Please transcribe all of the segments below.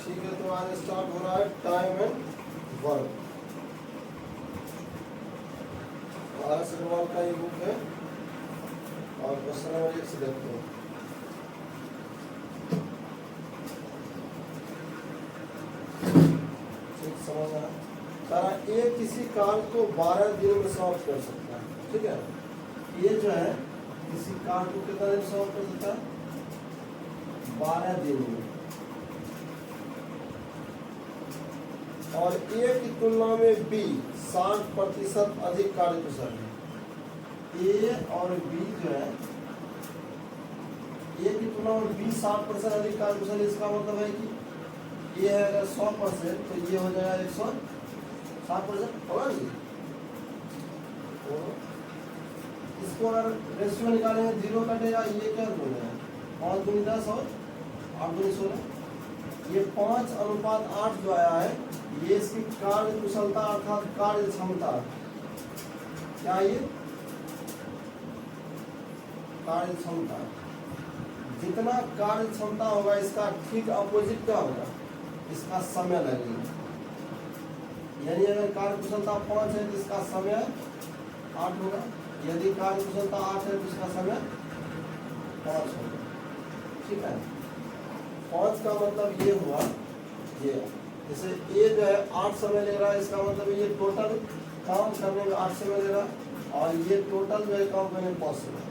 ठीक है, तो आज स्टार्ट हो रहा है time and work. RS Agarwal का ये बुक है और क्वेश्चन नंबर 1 से देखते हैं। ठीक समझ आया? सारा ये किसी कार्य को 12 दिन में सॉल्व कर सकता है। ठीक है, ये जो है किसी कार्य को कितना दिन सॉल्व कर सकता है? 12 दिन में। और ए की तुलना में बी 60% अधिक कार्यकुशल है। ए और बी जो है, ए की तुलना में बी 60% अधिक कार्यकुशल है। इसका मतलब है कि ए है अगर 100% तो ये हो जाएगा 160% होगा नहीं। तो इसको अगर रेशियो निकालेंगे 0 कटेगा, ये क्या हो जाएगा 5 दूनी 10 और 8 दूनी 16। ये 5:8 जो आया है ये इसकी कार्य कुशलता अर्थात कार्य क्षमता। क्या ये कार्य क्षमता, जितना कार्य क्षमता होगा इसका ठीक अपोजिट क्या होगा? इसका समय लगेगा। यानी अगर कार्य कुशलता 5 है तो इसका समय 8 होगा। यदि कार्य कुशलता 8 है तो इसका समय 5 होगा। ठीक है, 5 का मतलब ये हुआ, ये जैसे ए जो है 8 समय ले रहा है, इसका मतलब ये टोटल काम करने में 8 समय ले रहा है और ये टोटल जो है काम करने में 5 समय।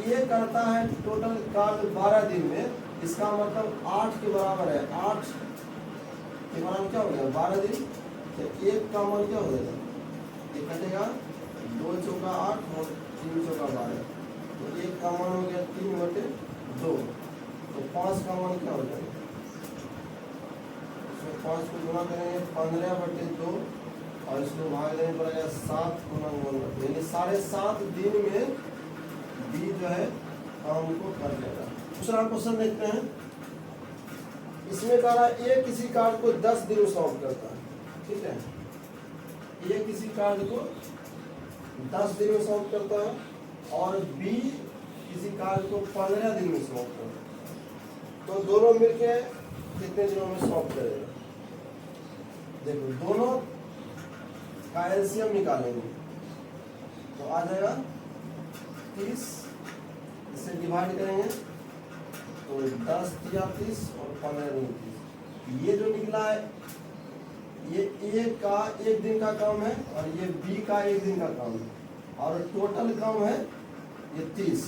ये करता है टोटल कार्य 12 दिन में, इसका मतलब 8 के बराबर है। 8 के बराबर क्या हो गया? 12 दिन। तो 1 का मान क्या हो जाएगा? ये कटेगा 2 चौका 8 और 3 चौका 12। तो 1 का मान हो गया 3/2। तो 5 का मान क्या हो जाएगा? 5 को गुना करेंगे 15/2 और इसको भाग देने पड़ेगा 7 गुना 1/2, यानी 7.5 दिन में बी जो है काम को कर लेगा। दूसरा क्वेश्चन देखते हैं। इसमें कह रहा है ए किसी कार्य को 10 दिन में सॉल्व करता है। ठीक है, ए किसी कार्य को 10 दिन में सॉल्व करता है और बी किसी कार्य को 15 दिन में सॉल्व करता है। तो दोनों मिलके कितने दिनों में सॉल्व करेगा? देखो, दोनों का एलसीएम निकालेंगे तो आ जाएगा 30। इसे डिवाइड करेंगे तो 10 या 30 और 15 दिन 30। ये जो निकला है ये ए का 1 दिन का काम है और ये बी का 1 दिन का काम है और टोटल काम है ये 30।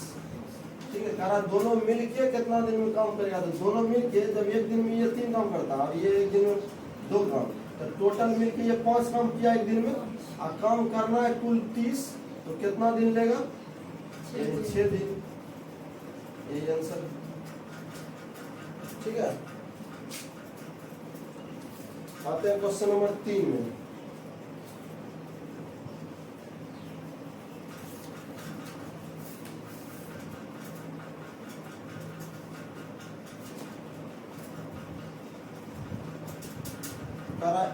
ठीक है, कह दोनों मिलके कितना दिन में काम करेगा? तो दोनों मिलके जब 1 दिन में ये 3 काम करता है और ये 1 दिन में 2 काम, तो टोटल मिलके ये 5 काम किया 1 दिन में और काम करना है कुल 30। तो कितना दिन लेगा? 6 दिन। यही आंसर। ठीक है, आते हैं क्वेश्चन नंबर 3 में।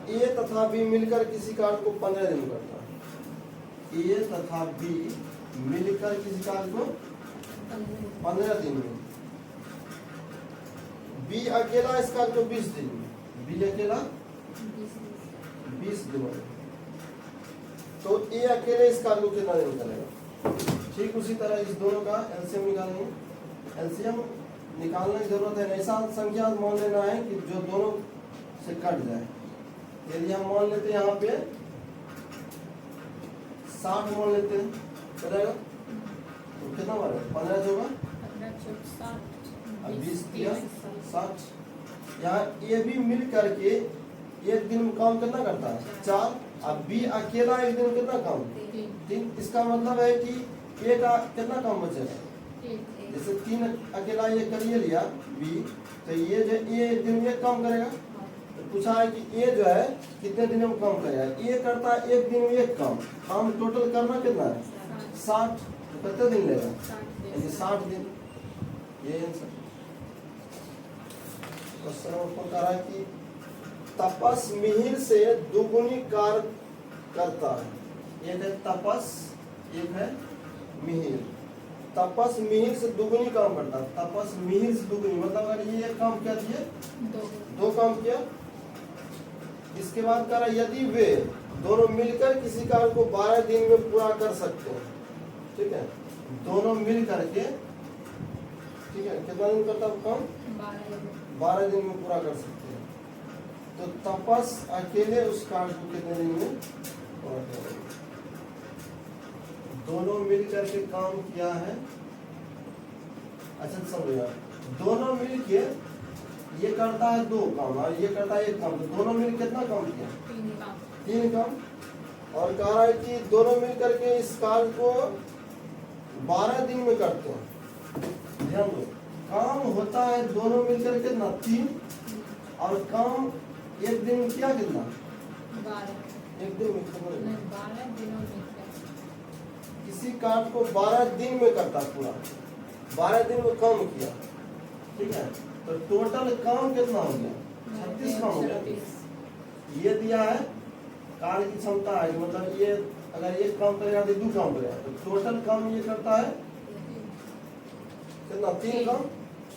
ए तथा बी मिलकर किसी कार्य को 15 दिन करता है। ए तथा बी मिलकर किसी कार्य को 15 दिन में, बी अकेला इस कार्य को 20 दिन में, बी अकेला 20 दिन में। तो ए अकेले इस कार्य को कितना दिन करेगा? ठीक उसी तरह इस दोनों का एलसीएम निकालेंगे। एलसीएम निकालने की जरूरत है, ऐसा संख्या मान लेना है कि जो दोनों से कट जाए। यदि हम मान लेते हैं यहाँ पे 60 मान लेते हैं, चलेगा? तो कितना बनेगा? 15 होगा 20 किया 60। यहाँ ए भी मिल करके 1 दिन में काम कितना करता है? 4। अब बी अकेला 1 दिन में कितना काम? 3। इसका मतलब है कि ए का कितना काम बचेगा? जैसे 3 अकेला ये करिए लिया बी, तो ये जो ए 1 दिन में काम करेगा। पूछा है कि ए जो है कितने दिन में काम करेगा? ए करता है 1 दिन में 1 काम टोटल करना कितना है? 60। तो कितने दिन लेगा? 60 दिन। ये आंसर। क्वेश्चन नंबर 4 कह रहा है कि तपस मिहिर से दुगुनी कार्य करता है। एक है तपस, एक है मिहिर। तपस मिहिर से दुगनी काम करता, तपस मिहिर से दुगनी मतलब अगर ये एक काम किया दिए दो काम किया। इसके बाद कह रहा यदि वे दोनों मिलकर किसी कार्य को 12 दिन में पूरा कर सकते हैं, ठीक है, दोनों मिल करके, ठीक है, कितना दिन करता है काम? 12 दिन में पूरा कर सकते हैं। तो तपस अकेले उस कार्य को कितने दिन में पूरा करेंगे? दोनों मिल करके काम किया है। अच्छा समझो यार, दोनों मिल के ये करता है 2 काम और ये करता है 1 काम, तो दोनों मिल कितना काम किया? 3 काम। और कह रहा है कि दोनों मिल करके इस कार्य को 12 दिन में करते हैं। ध्यान दो, काम होता है दोनों मिलकर कितना? 3, और काम एक दिन में किया कितना? 12। एक दिन में खत्म। 12 दिनों में किसी कार्य को 12 दिन में करता पूरा, 12 दिन में काम किया, ठीक है, तो टोटल काम कितना हो गया? 36 काम हो गया। ये दिया है कार्य की क्षमता है, मतलब ये अगर एक काम करेगा तो 2 काम करेगा, तो टोटल काम ये करता है कितना? 3 काम।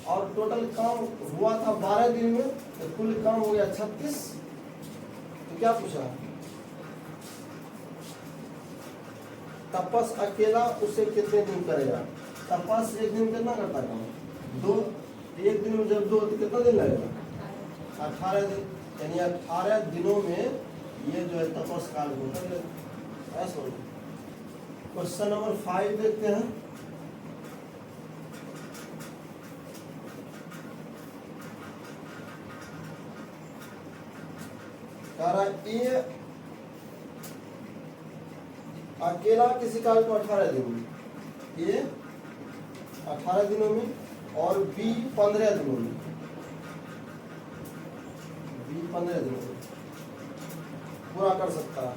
और टोटल काम हुआ था 12 दिन में, तो कुल काम हो गया 36। तो क्या पूछा? तपस अकेला उसे कितने दिन करेगा? तपस एक दिन कितना करता काम? 2। एक दिन में जब 2 तो कितना दिन लगेगा? 18 दिन। यानी 18 दिनों में ये जो है तपस काल को कर लेगा। ऐसा क्वेश्चन नंबर 5 देखते हैं। ये अकेला किसी कार्य को 18 दिन में, ये 18 दिनों में, और बी 15 दिनों में, बी 15 दिनों में पूरा कर सकता है।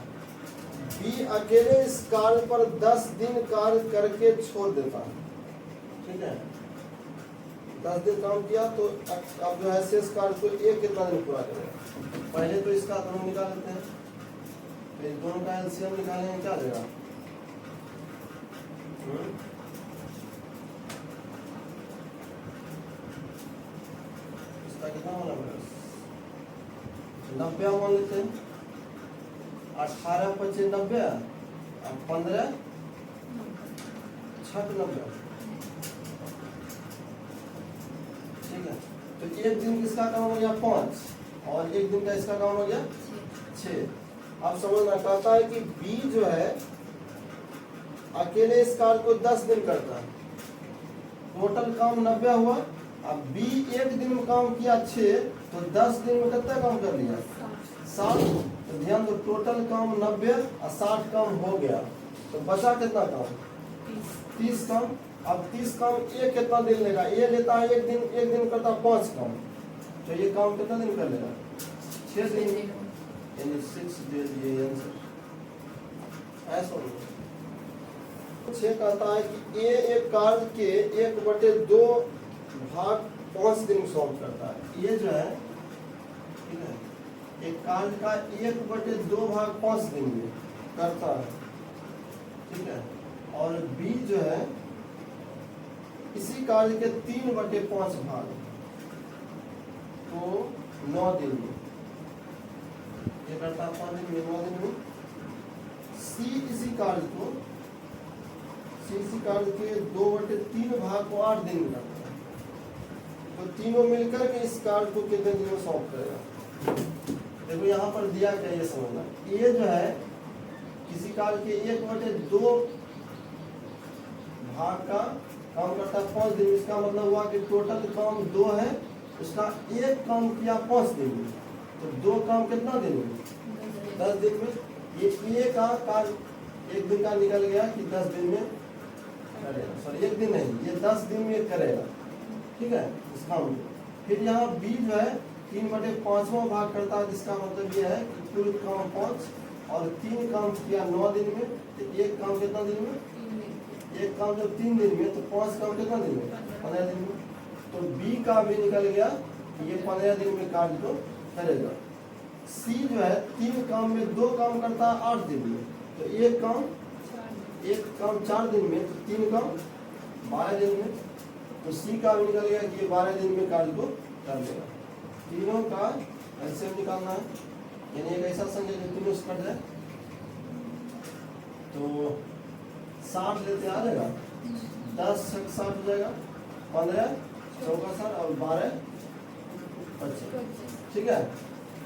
बी अकेले इस कार्य पर 10 दिन कार्य करके छोड़ देता है, ठीक है, 10 दिन काम किया तो अब जो है शेष कार्य को एक कितना दिन पूरा करेगा? पहले तो इसका दोनों निकाल लेते हैं, फिर दोनों का एलसीएम निकालेंगे, क्या देगा? इसका कितना होना पड़ेगा? 90 मान लेते हैं। 18 25 90 और 15 6 90, ठीक है। तो एक दिन किसका काम हो गया? 5, और एक दिन का इसका काम हो गया 6। अब समझना, कहता है कि बी जो है अकेले इस कार्य को 10 दिन करता है, टोटल काम 90 हुआ। अब बी एक दिन में काम किया 6, तो 10 दिन में कितना काम कर लिया? 60। तो ध्यान दो, टोटल काम 90 और 60 काम हो गया, तो बचा कितना काम? 30 काम। अब 30 काम ये कितना दिन लेगा? ये लेता है एक दिन करता 5 काम, तो ये काम कितना दिन कर लेगा? 6 दिन, यानी 6 दे दिए आंसर। ऐसा 6 कहता है कि ये एक कार्य के 1/2 भाग 5 दिन में सॉल्व करता है। ये जो है, ठीक है, एक कार्य का 1/2 भाग 5 दिन में करता है, ठीक है। और बी जो है इसी कार्य के 3/5 भाग, तो 9 दिन में ये करता है, 5 दिन में, 9 दिन में। सी इसी कार्य के 2/3 भाग को 8 दिन में करता है, तो तीनों मिलकर के इस कार्य को कितने दिन में सॉल्व करेगा? देखो यहाँ पर दिया क्या, ये समझना। ये जो है किसी कार्य के 1/2 भाग का काम करता है 5 दिन। इसका मतलब हुआ कि टोटल काम 2 है, उसका एक काम किया 5 दिन में, तो 2 काम कितना दिन में? 10 दिन में। ये का कार्य एक दिन का निकल गया कि 10 दिन में करेगा, सॉरी 1 दिन नहीं, ये 10 दिन में करेगा, ठीक है, इस काम को। फिर यहाँ बी जो है 3/5वां भाग करता है, जिसका मतलब ये है कि कुल काम 5 और 3 काम किया 9 दिन में, तो एक काम कितना दिन में? एक काम जब 3 दिन में, तो 5 काम कितना दिन में? 15 दिन में। तो बी का भी निकल गया कि ये 15 दिन में कार्य को करेगा। सी जो है 3 काम में 2 काम करता है 8 दिन में, तो एक काम 4 दिन में, तो 3 काम 12 दिन में, तो सी का भी निकल गया कि ये 12 दिन में कार्य को कर लेगा। तीनों का एलसीएम निकालना है, यानी एक ऐसा संख्या जो तीनों से कट जाए, तो 60 लेते आ जाएगा, 10 60 हो जाएगा, 15 चौका 60 और 12 25, ठीक है।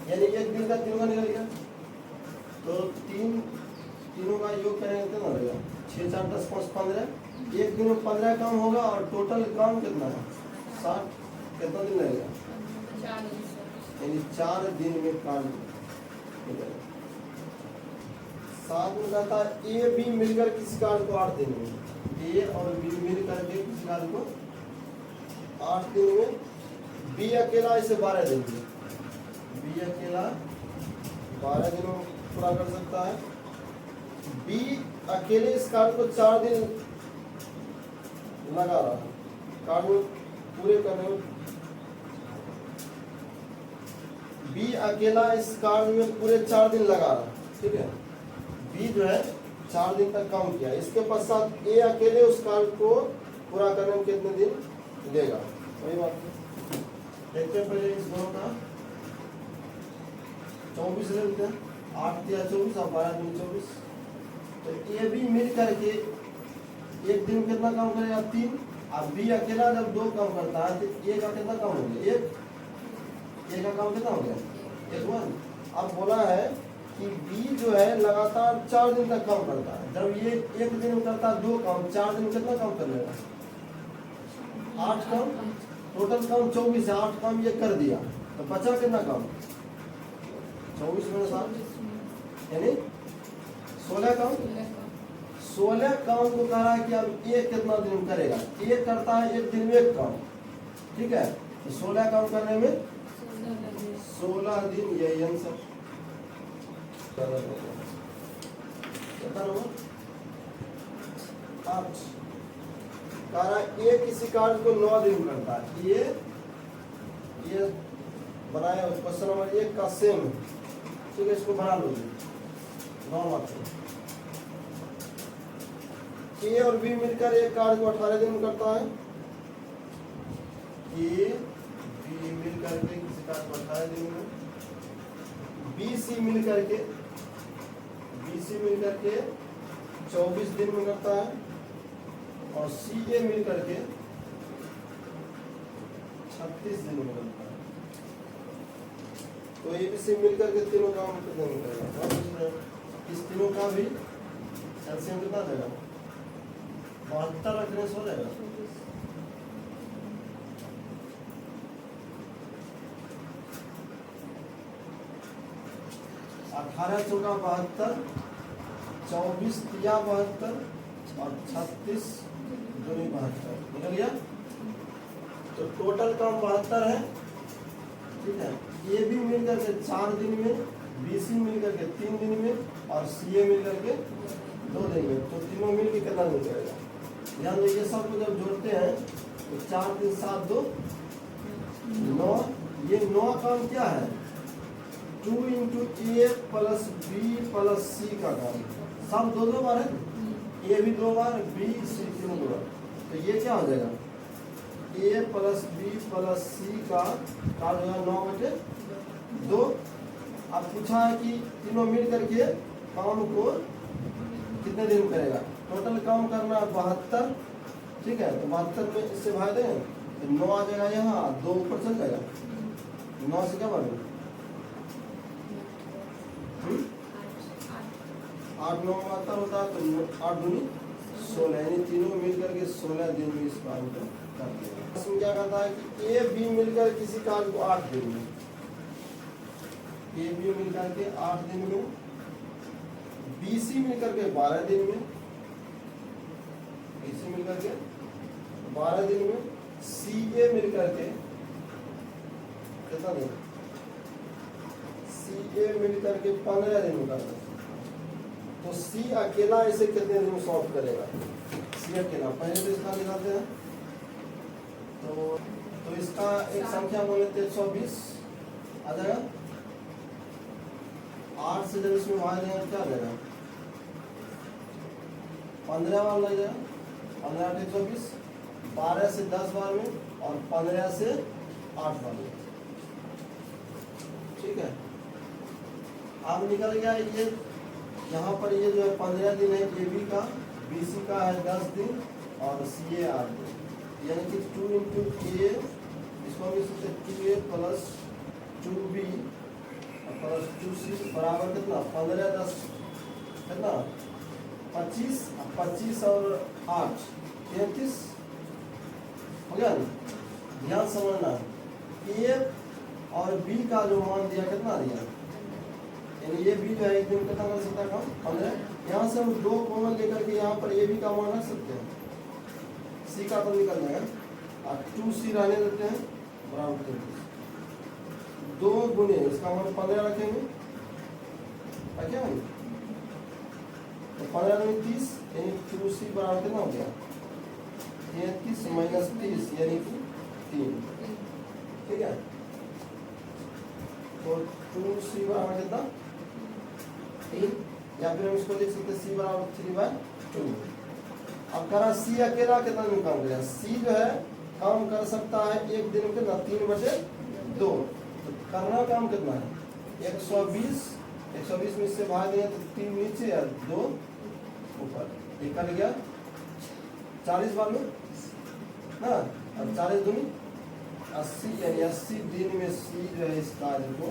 यानी एक दिन का तीनों का निकल गया, तो तीनों का योग करेंगे कितना रहेगा, 6 4 10 5 15, एक दिन में 15 काम होगा और टोटल काम कितना है 60, कितना दिन लगेगा, यानी 4 दिन में काम निकलेगा। साथ में कहता है ए बी मिलकर किसी कार्य को 8 दिन में, ए और बी मिलकर के किसी कार्य को 8 दिन में, बी अकेला इसे 12 दिन में, बी अकेला 12 दिनों में पूरा कर सकता है। बी अकेले इस कार्य को 4 दिन लगा रहा है, कार्य पूरे करने में। बी अकेला इस कार्य में पूरे 4 दिन लगा रहा है, ठीक है। बी जो है 4 दिन तक काम किया, इसके पश्चात ए अकेले उस कार्य को पूरा करने में कितने दिन लेगा, वही बात है। देखते हैं पहले इस दोनों का 24 लेते हैं, 8 या 24 और 12 दिन 24, तो ए बी मिल करके एक दिन कितना काम करेगा 3, अब बी अकेला जब 2 काम करता है तो ए का कितना काम हो गया, ए का काम कितना हो गया 1। अब बोला है कि बी जो है लगातार 4 दिन तक काम करता है, जब ये एक दिन में करता है 2 काम, 4 दिन कितना काम कर लेगा 8 काम, टोटल काम 24 है, 8 काम ये कर दिया, तो बचा कितना काम 24 में 7 यानी 16 काम। 16 काम को कह रहा है कि अब एक कितना दिन में करेगा, एक करता है एक दिन में 1 काम, ठीक है, तो 16 काम करने में 16 दिन, यही आंसर कितना होगा 8। कह रहा है ये किसी कार्य को 9 दिन करता है, ये बनाया क्वेश्चन नंबर 1 का सेम है, ठीक है, इसको बना लो 9 मार्क्स। ए और बी मिलकर एक कार्य को 18 दिन में करता है, ए बी मिलकर के किसी कार्य को 18 दिन में, बी सी मिलकर के 24 दिन में करता है, और सी ए मिलकर के 36 दिन में करता है। तो ए बी सी मिलकर के तीनों काम कितने में करेगा, इस तीनों का भी एलसीएम कितना देगा 72 रखने से हो जाएगा। 18 चौका 72, 24 तिया 72 और 36 दूनी 72 निकल गया, तो टोटल काम 72 है, ठीक है। ए बी मिलकर के 4 दिन में, बी सी मिलकर के 3 दिन में और सी ए मिलकर के 2 दिन में, तो तीनों मिल के कितना दिन करेगा। ध्यान दो, ये सब को जब जोड़ते हैं तो 4 3 7 2 9, ये 9 काम क्या है 2 इंटू ए प्लस बी प्लस सी का काम, सब 2 बार है, ए भी 2 बार, बी सी 3 बार, तो ये क्या हो जाएगा ए प्लस बी प्लस सी का जो है 9/2। अब पूछा है कि तीनों मिल करके काम को कितने दिन में करेगा, टोटल काम करना 72, ठीक है, तो 72 में इससे भाग दें तो 9 आ जाएगा, यहाँ 2 ऊपर चल जाएगा, 9 से क्या बढ़ेगा 8 9 72 होता है, तो 8 दूनी 16, यानी तीनों मिल करके 16 दिन में इस काम को कर देगा। इसमें क्या कहता है कि ए बी मिलकर किसी कार्य को 8 दिन में, ए बी मिलकर के 8 दिन में, बी सी मिलकर के 12 दिन में, बी सी मिलकर के 12 दिन में, सी ए मिलकर के कितना दिन, सी ए मिलकर के 15 दिन में करता है। तो सी अकेला इसे कितने दिन में सॉल्व करेगा, सी अकेला, पहले तो इसका निकालते हैं, तो इसका एक संख्या बोल लेते हैं 120 आ जाएगा, 8 से जब इसमें भाग देंगे क्या आ जाएगा 15 वाला लग जाएगा, 15 8 120, 12 से 10 बार में और 15 से 8 बार में। ठीक है, अब निकल गया ये यहाँ पर ये जो है 15 दिन है ए बी का, बी सी का है 10 दिन और सी ए 8 दिन, यानी कि 2 इंटू ए, इसको हम लिख सकते 2a plus 2b plus 2c बराबर कितना 15 10 कितना 25, 25 और 8 33 हो गया ना। ध्यान समझना, ए और बी का जो मान दिया कितना दिया, यानी ये बी जो है एक दिन कितना कर सकता है काम 15। यहाँ से हम 2 कॉमन लेकर के यहाँ पर ए बी का मान रख सकते हैं, सी का तो निकल जाएगा और 2c रहने देते हैं बराबर 33। 2 गुने इसका मान 15 रखेंगे, क्या है तो 15 में 30 यानी 2c बराबर कितना हो गया 33 माइनस 30 यानी कि 3। ठीक है, तो 2c बराबर कितना 3, या फिर हम इसको लिख सकते हैं c बराबर 3/2। अब करा c अकेला कितना दिन काम करेगा, c जो है काम कर सकता है एक दिन में ना 3/2, तो करना काम कितना है 120 में इससे भाग दिया तो 3 नीचे या 2 ऊपर, निकल गया 40 बार में ना, अब 40 दूनी 80, यानी 80 दिन में सी जो है इस कार्य को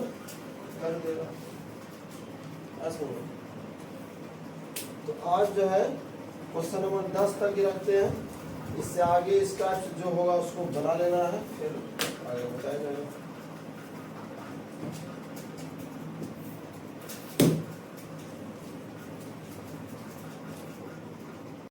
कर देगा। तो आज जो है क्वेश्चन नंबर 10 तक ही रखते हैं, इससे आगे इसका जो होगा उसको बना लेना है, फिर आगे बताया जाएगा।